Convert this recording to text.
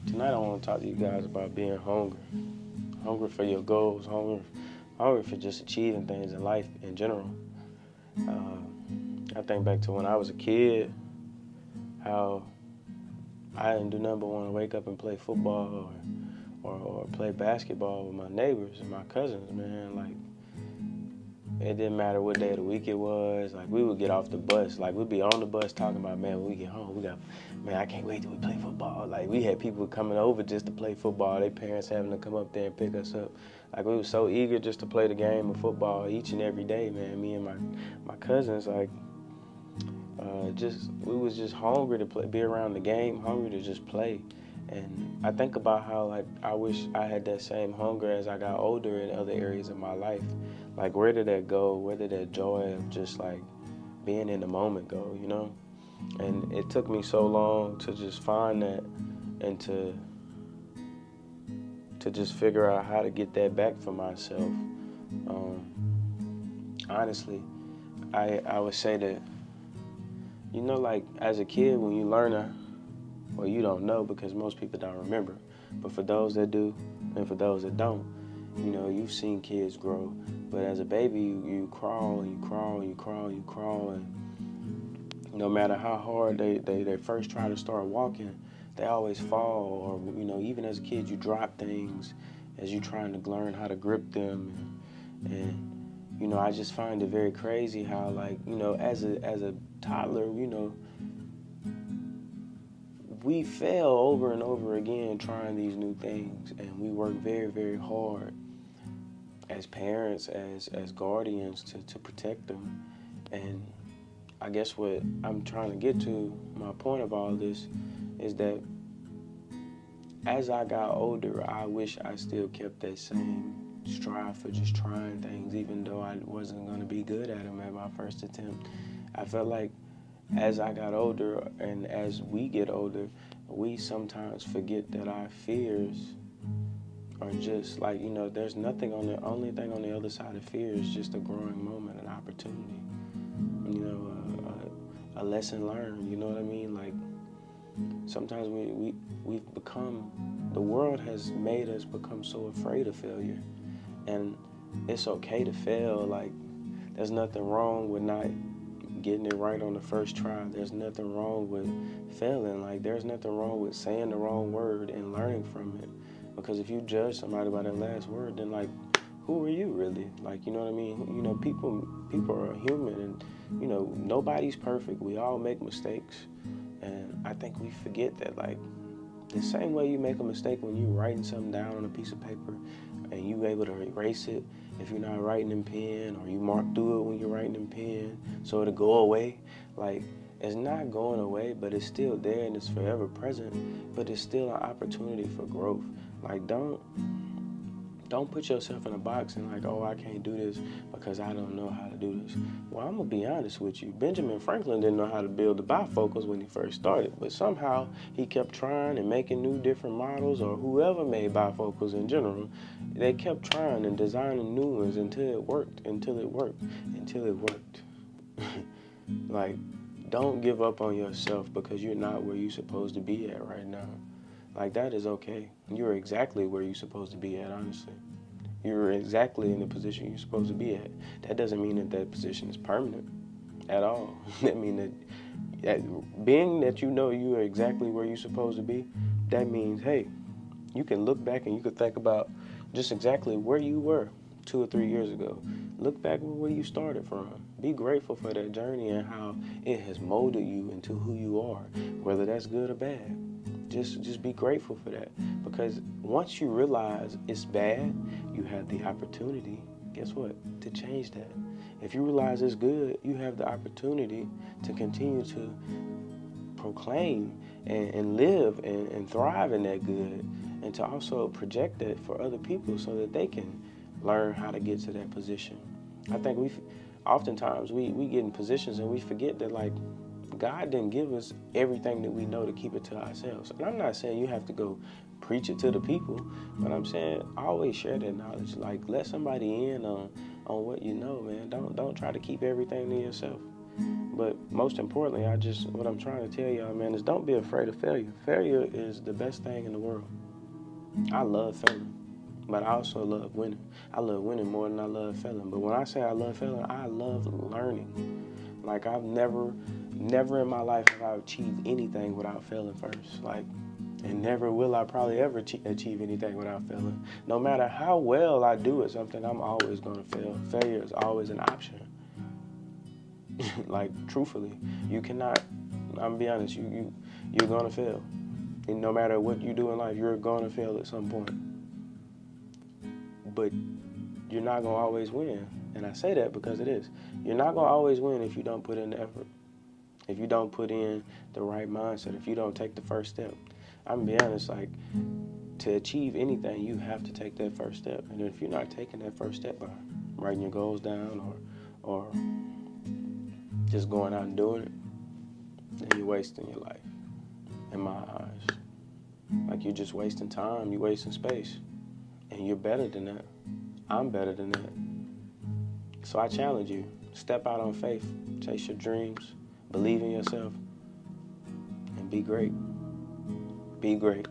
Tonight I want to talk to you guys about being hungry. Hungry for your goals, hungry for just achieving things in life in general. Uh, I think back to when I was a kid, how I didn't do nothing but want to wake up and play football or play basketball with my neighbors and my cousins, man. Like, it didn't matter what day of the week it was. Like, we would get off the bus. Like, we'd be on the bus talking about, man, when we get home, man, I can't wait till we play football. Like, we had people coming over just to play football. Their parents having to come up there and pick us up. Like, we were so eager just to play the game of football each and every day, man. Me and my cousins, like, we was just hungry to play, be around the game, hungry to just play. And I think about how, like, I wish I had that same hunger as I got older in other areas of my life. Like, where did that go? Where did that joy of just, like, being in the moment go, you know? And it took me so long to just find that and to just figure out how to get that back for myself. Honestly, I would say that, you know, like, as a kid, when you learn well, you don't know because most people don't remember. But for those that do, and for those that don't, you know, you've seen kids grow. But as a baby, you crawl and you crawl and you crawl and you crawl. And no matter how hard they first try to start walking, they always fall. Or, you know, even as a kid, you drop things as you're trying to learn how to grip them. And you know, I just find it very crazy how, like, you know, as a toddler, you know, we fail over and over again trying these new things, and we work very, very hard as parents, as guardians to protect them. And I guess what I'm trying to get to, my point of all this, is that as I got older, I wish I still kept that same strive for just trying things, even though I wasn't going to be good at them at my first attempt. I felt like as I got older and as we get older, we sometimes forget that our fears are just like, you know, there's nothing on the only thing on the other side of fear is just a growing moment, an opportunity, you know, a lesson learned, you know what I mean? Like, sometimes we've become, the world has made us become so afraid of failure. And it's okay to fail. Like, there's nothing wrong with not getting it right on the first try. There's nothing wrong with failing. Like, there's nothing wrong with saying the wrong word and learning from it. Because if you judge somebody by that last word, then, like, who are you really? Like, you know what I mean? You know, people are human, and, you know, nobody's perfect. We all make mistakes. And I think we forget that, like, the same way you make a mistake when you're writing something down on a piece of paper and you able to erase it if you're not writing in pen, or you mark through it when you're writing in pen so it'll go away. Like, it's not going away, but it's still there and it's forever present, but it's still an opportunity for growth. Like, don't put yourself in a box and, like, oh, I can't do this because I don't know how to do this. Well, I'm going to be honest with you. Benjamin Franklin didn't know how to build the bifocals when he first started, but somehow he kept trying and making new different models, or whoever made bifocals in general. They kept trying and designing new ones until it worked, until it worked, until it worked. Like, don't give up on yourself because you're not where you're supposed to be at right now. Like, that is okay. You're exactly where you're supposed to be at, honestly. You're exactly in the position you're supposed to be at. That doesn't mean that that position is permanent at all. That means that being that you know you are exactly where you're supposed to be, that means, hey, you can look back and you can think about just exactly where you were 2 or 3 years ago. Look back where you started from. Be grateful for that journey and how it has molded you into who you are, whether that's good or bad. Just be grateful for that, because once you realize it's bad, you have the opportunity, guess what, to change that. If you realize it's good, you have the opportunity to continue to proclaim and live and thrive in that good, and to also project that for other people so that they can learn how to get to that position. I think oftentimes we get in positions and we forget that, like, God didn't give us everything that we know to keep it to ourselves. And I'm not saying you have to go preach it to the people, but I'm saying always share that knowledge. Like, let somebody in on what you know, man. Don't try to keep everything to yourself. But most importantly, what I'm trying to tell y'all, man, is don't be afraid of failure. Failure is the best thing in the world. I love failing, but I also love winning. I love winning more than I love failing. But when I say I love failing, I love learning. Like I've never in my life have I achieved anything without failing first. Like, and never will I probably ever achieve anything without failing. No matter how well I do at something, I'm always going to fail. Failure is always an option. Like, truthfully, you cannot, I'm gonna be honest, you're going to fail. And no matter what you do in life, you're going to fail at some point. But you're not going to always win. And I say that because it is. You're not going to always win if you don't put in the effort. If you don't put in the right mindset, if you don't take the first step. I'm gonna be honest, like, to achieve anything, you have to take that first step. And if you're not taking that first step by writing your goals down or just going out and doing it, then you're wasting your life, in my eyes. Like, you're just wasting time, you're wasting space. And you're better than that. I'm better than that. So I challenge you, step out on faith, chase your dreams, believe in yourself, and be great. Be great.